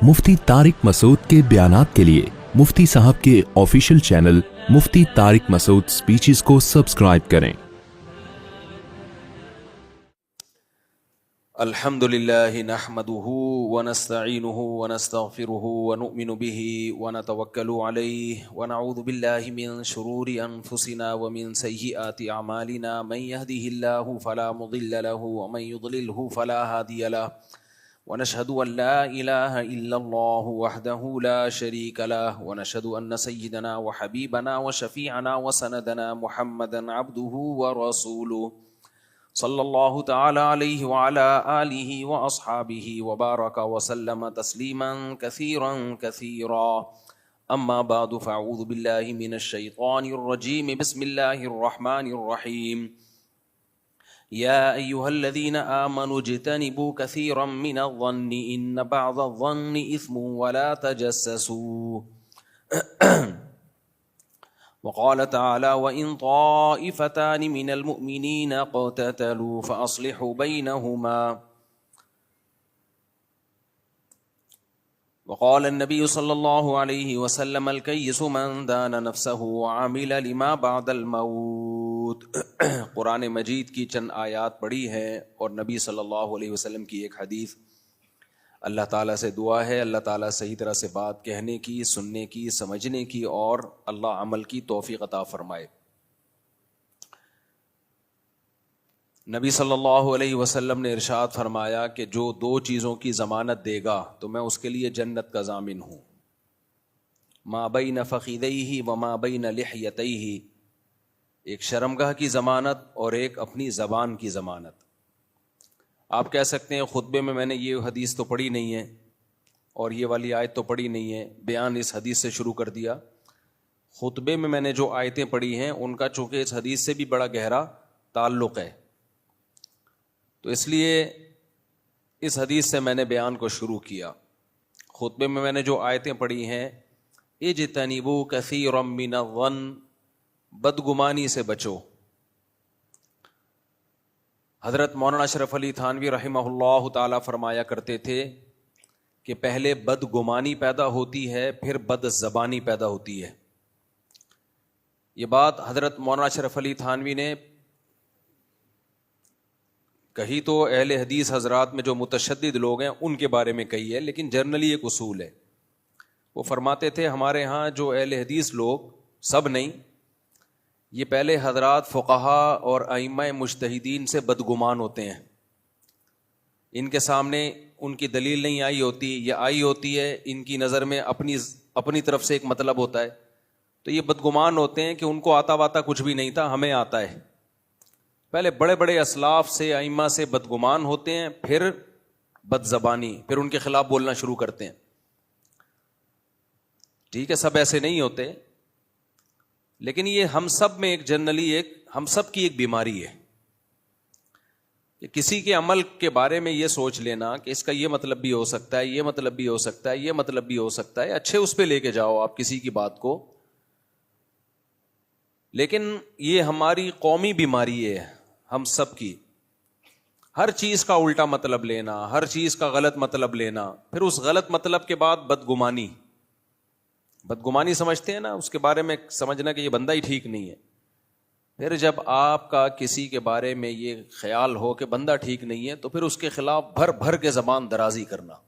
मुफ्ती तारिक मसूद के बयानात के लिए मुफ्ती साहब के ऑफिशियल चैनल मुफ्ती तारिक मसूद स्पीचेस को सब्सक्राइब करें। अल्हम्दुलिल्लाहि नहमदुहु व नस्तईनुहु व नस्तगफिरुहु व नु'मिनु बिही व नतवक्कलु अलैहि व नऊज़ु बिल्लाहि मिन शुरूरि अनफुसिना व मिन सय्यिआति अमालिना मन यहदिहिल्लाहु फला मुदिल्ल लहु व मन युद्लिलहु फला हादिय लहु व नशहदु अन ला इलाहा इल्लल्लाहु वहदहु ला शरीक लहु व नशहदु अन्न सय्यिदना व हबीबना व शफीअना व सनदना मुहम्मदन अब्दुहु व रसूलुहु सल्लल्लाहु तआला अलैहि व अला आलिहि व अस्हाबिहि व बारका व सल्लम तस्लीमन कसीरन कसीरा अम्मा बादु फअऊज़ु बिल्लाहि मिनश शैतानिर रजीम बिस्मिल्लाहिर रहमानिर रहीम या अय्युहल्लज़ीन आमनु इज्तनिबू कसीरन मिनज़-ज़न्नि इन्न बअज़-ज़न्नि इस्मुन व ला तजस्ससू वक़ाल तआला वइन ताइफ़तानि मिनल मुअ्मिनीन इक़्ततलू फ़अस्लिहू बैनहुमा वक़ाल अन्नबी सल्लल्लाहु अलैहि वसल्लम अल-कय्यिसु मन दान नफ्सहु व अमिल लिमा बअदल मौत। कुरान मजीद की चंद आयात पढ़ी है और नबी सल्लल्लाहु अलैहि वसल्लम की एक हदीस। अल्लाह ताला से दुआ है अल्लाह ताला सही तरह से बात कहने की, सुनने की, समझने की और अल्लाह अमल की तौफीक अता फरमाए। नबी सल्लल्लाहु अलैहि वसल्लम ने इरशाद फरमाया कि जो दो चीज़ों की ज़मानत देगा तो मैं उसके लिए जन्नत का ज़ामिन हूँ। मा बैन फ़ख़िदैहि व मा बैन लिह्यतैहि, एक शर्मगाह की ज़मानत और एक अपनी ज़बान की ज़मानत। आप कह सकते हैं खुतबे में मैंने ये हदीस तो पढ़ी नहीं है और ये वाली आयत तो पढ़ी नहीं है, बयान इस हदीस से शुरू कर दिया। खुतबे में मैंने जो आयतें पढ़ी हैं उनका चूँकि इस हदीस से भी बड़ा गहरा ताल्लुक़ है, तो इसलिए इस हदीस से मैंने बयान को शुरू किया। खुतबे में मैंने जो आयतें पढ़ी हैं, इज्तनिबू कसीरम मिनज़्ज़न्न, बदगुमानी से बचो। हज़रत मौलाना अशरफ अली थानवी रहमहुल्लाह ताला फरमाया करते थे कि पहले बदगुमानी पैदा होती है फिर बदज़बानी पैदा होती है। ये बात हज़रत मौलाना अशरफ अली थानवी ने कही तो अहले हदीस हज़रात में जो मुतशद्दिद लोग हैं उनके बारे में कही है, लेकिन जनरली एक उसूल है। वो फरमाते थे हमारे यहाँ जो अहले हदीस लोग, सब नहीं, ये पहले हज़रात फ़ुक़हा और अइम्मा मुज्तहिदीन से बदगुमान होते हैं। इनके सामने उनकी दलील नहीं आई होती या आई होती है, इनकी नज़र में अपनी तरफ से एक मतलब होता है, तो ये बदगुमान होते हैं कि उनको आता वाता कुछ भी नहीं था, हमें आता है। पहले बड़े बड़े असलाफ से, अइम्मा से बदगुमान होते हैं, फिर बदज़बानी, फिर उनके खिलाफ बोलना शुरू करते हैं। ठीक है, सब ऐसे नहीं होते, लेकिन ये हम सब में एक जनरली हम सब की एक बीमारी है कि किसी के अमल के बारे में ये सोच लेना कि इसका ये मतलब भी हो सकता है, ये मतलब भी हो सकता है, ये मतलब भी हो सकता है। अच्छे उस पे लेके जाओ आप किसी की बात को, लेकिन ये हमारी कौमी बीमारी है हम सब की। हर चीज का उल्टा मतलब लेना, हर चीज का गलत मतलब लेना, फिर उस गलत मतलब के बाद बदगुमानी समझते हैं ना, उसके बारे में समझना कि ये बंदा ही ठीक नहीं है। फिर जब आपका किसी के बारे में ये ख्याल हो कि बंदा ठीक नहीं है, तो फिर उसके खिलाफ भर भर के ज़बान दराजी करना।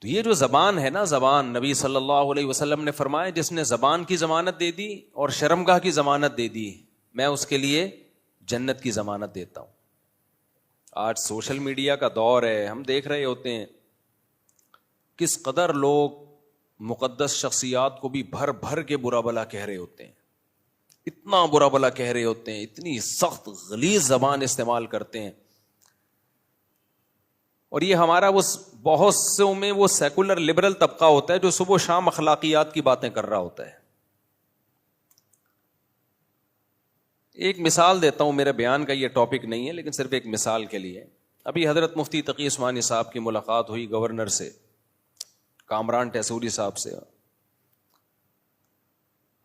तो ये जो ज़बान है ना, ज़बान, नबी सल्लल्लाहु अलैहि वसल्लम ने फरमाया जिसने ज़बान की ज़मानत दे दी और शर्मगाह की ज़मानत दे दी, मैं उसके लिए जन्नत की ज़मानत देता हूँ। आज सोशल मीडिया का दौर है, हम देख रहे होते हैं किस कदर लोग मुक़द्दस शख्सियात को भी भर भर के बुरा भला कह रहे होते हैं, इतना बुरा भला कह रहे होते हैं, इतनी सख्त गलीज़ ज़बान इस्तेमाल करते हैं। और ये हमारा वो बहुत से में वो सेकुलर लिबरल तबका होता है जो सुबह शाम अखलाकियात की बातें कर रहा होता है। एक मिसाल देता हूं, मेरे बयान का ये टॉपिक नहीं है, लेकिन सिर्फ एक मिसाल के लिए। अभी हजरत मुफ्ती तकी उस्मानी साहब की मुलाकात हुई गवर्नर से, कामरान टैसूरी साहब से।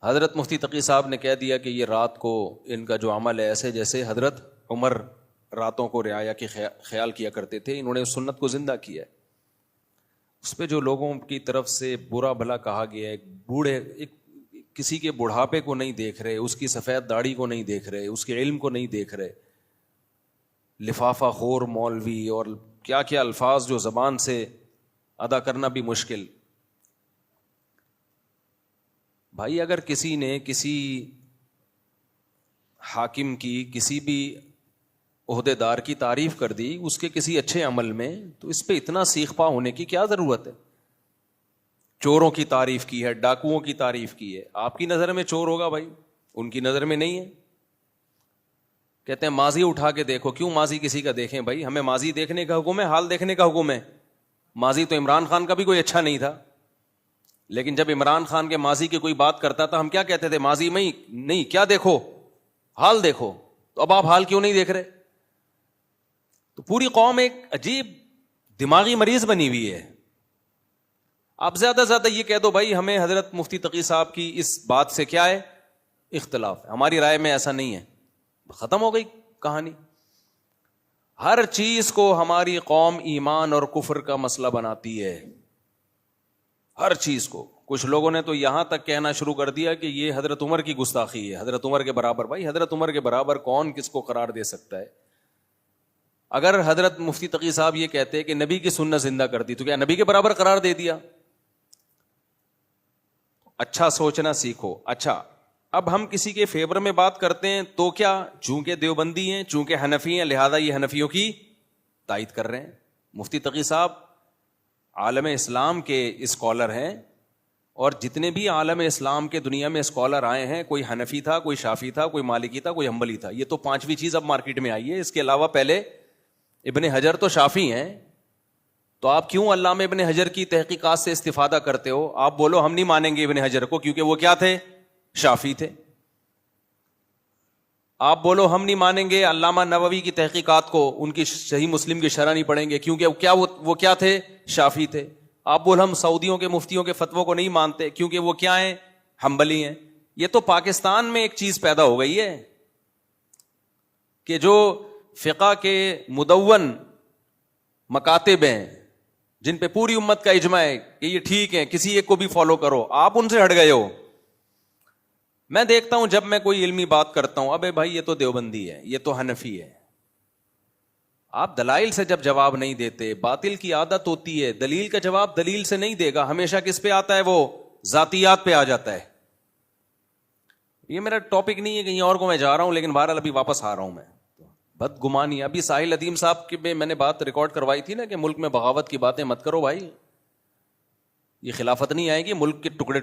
हजरत मुफ्ती तकी साहब ने कह दिया कि ये रात को इनका जो अमल है ऐसे जैसे हजरत उमर रातों को रियाया के ख्याल किया करते थे, इन्होंने उस सुन्नत को जिंदा किया है। اس پہ جو لوگوں کی طرف سے برا بھلا کہا گیا ہے، کسی کے بڑھاپے کو نہیں دیکھ رہے، اس کی سفید داڑھی کو نہیں دیکھ رہے، اس کے علم کو نہیں دیکھ رہے، لفافہ خور مولوی اور کیا کیا الفاظ جو زبان سے ادا کرنا بھی مشکل. بھائی اگر کسی نے کسی حاکم کی، کسی بھی عہدے دار کی تعریف کر دی اس کے کسی اچھے عمل میں، تو اس پہ اتنا سیخ پا ہونے کی کیا ضرورت ہے؟ چوروں کی تعریف کی ہے، ڈاکوؤں کی تعریف کی ہے، آپ کی نظر میں چور ہوگا بھائی، ان کی نظر میں نہیں ہے. کہتے ہیں ماضی اٹھا کے دیکھو. کیوں ماضی کسی کا دیکھیں بھائی؟ ہمیں ماضی دیکھنے کا حکم ہے، حال دیکھنے کا حکم ہے. ماضی تو عمران خان کا بھی کوئی اچھا نہیں تھا، لیکن جب عمران خان کے ماضی کی کوئی بات کرتا تھا ہم کیا کہتے تھے؟ ماضی میں نہیں، کیا دیکھو؟ حال دیکھو. تو اب آپ حال کیوں نہیں دیکھ رہے؟ تو پوری قوم ایک عجیب دماغی مریض بنی ہوئی ہے. آپ زیادہ سے زیادہ یہ کہہ دو بھائی ہمیں حضرت مفتی تقی صاحب کی اس بات سے کیا ہے؟ اختلاف ہے، ہماری رائے میں ایسا نہیں ہے. ختم ہو گئی کہانی. ہر چیز کو ہماری قوم ایمان اور کفر کا مسئلہ بناتی ہے، ہر چیز کو. کچھ لوگوں نے تو یہاں تک کہنا شروع کر دیا کہ یہ حضرت عمر کی گستاخی ہے، حضرت عمر کے برابر. بھائی حضرت عمر کے برابر کون کس کو قرار دے سکتا ہے؟ اگر حضرت مفتی تقی صاحب یہ کہتے کہ نبی کی سنت زندہ کر دی تو کیا نبی کے برابر قرار دے دیا؟ اچھا سوچنا سیکھو. اچھا اب ہم کسی کے فیور میں بات کرتے ہیں تو کیا چونکہ دیوبندی ہیں، چونکہ حنفی ہیں، لہذا یہ حنفیوں کی تائید کر رہے ہیں. مفتی تقی صاحب عالم اسلام کے اسکالر ہیں، اور جتنے بھی عالم اسلام کے دنیا میں اسکالر آئے ہیں، کوئی حنفی تھا، کوئی شافی تھا، کوئی مالکی تھا، کوئی حنبلی تھا. یہ تو پانچویں چیز اب مارکیٹ میں آئی ہے. اس کے علاوہ پہلے ابن حجر تو شافی ہیں. تو آپ کیوں علامہ ابن حجر کی تحقیقات سے استفادہ کرتے ہو؟ آپ بولو ہم نہیں مانیں گے ابن حجر کو کیونکہ وہ کیا تھے؟ شافی تھے. آپ بولو ہم نہیں مانیں گے علامہ نووی کی تحقیقات کو، ان کی صحیح مسلم کی شرح نہیں پڑھیں گے کیونکہ وہ کیا تھے؟ شافی تھے. آپ بول ہم سعودیوں کے مفتیوں کے فتووں کو نہیں مانتے کیونکہ وہ کیا ہیں؟ حنبلی ہیں. یہ تو پاکستان میں ایک چیز پیدا ہو گئی ہے کہ جو فقہ کے مدون مکاتب ہیں جن پہ پوری امت کا اجماع ہے کہ یہ ٹھیک ہے، کسی ایک کو بھی فالو کرو، آپ ان سے ہٹ گئے ہو. میں دیکھتا ہوں جب میں کوئی علمی بات کرتا ہوں، ابے بھائی یہ تو دیوبندی ہے، یہ تو حنفی ہے. آپ دلائل سے جب جواب نہیں دیتے، باطل کی عادت ہوتی ہے دلیل کا جواب دلیل سے نہیں دے گا، ہمیشہ کس پہ آتا ہے؟ وہ ذاتیات پہ آ جاتا ہے. یہ میرا ٹاپک نہیں ہے، کہیں اور کو میں جا رہا ہوں، لیکن بہرحال ابھی واپس آ رہا ہوں. میں بدگمانی ابھی ساحل ادیم صاحب کی میں نے بات ریکارڈ کروائی تھی نا کہ ملک میں بغاوت کی باتیں مت کرو بھائی، یہ خلافت نہیں آئے گی، ملک کے ٹکڑے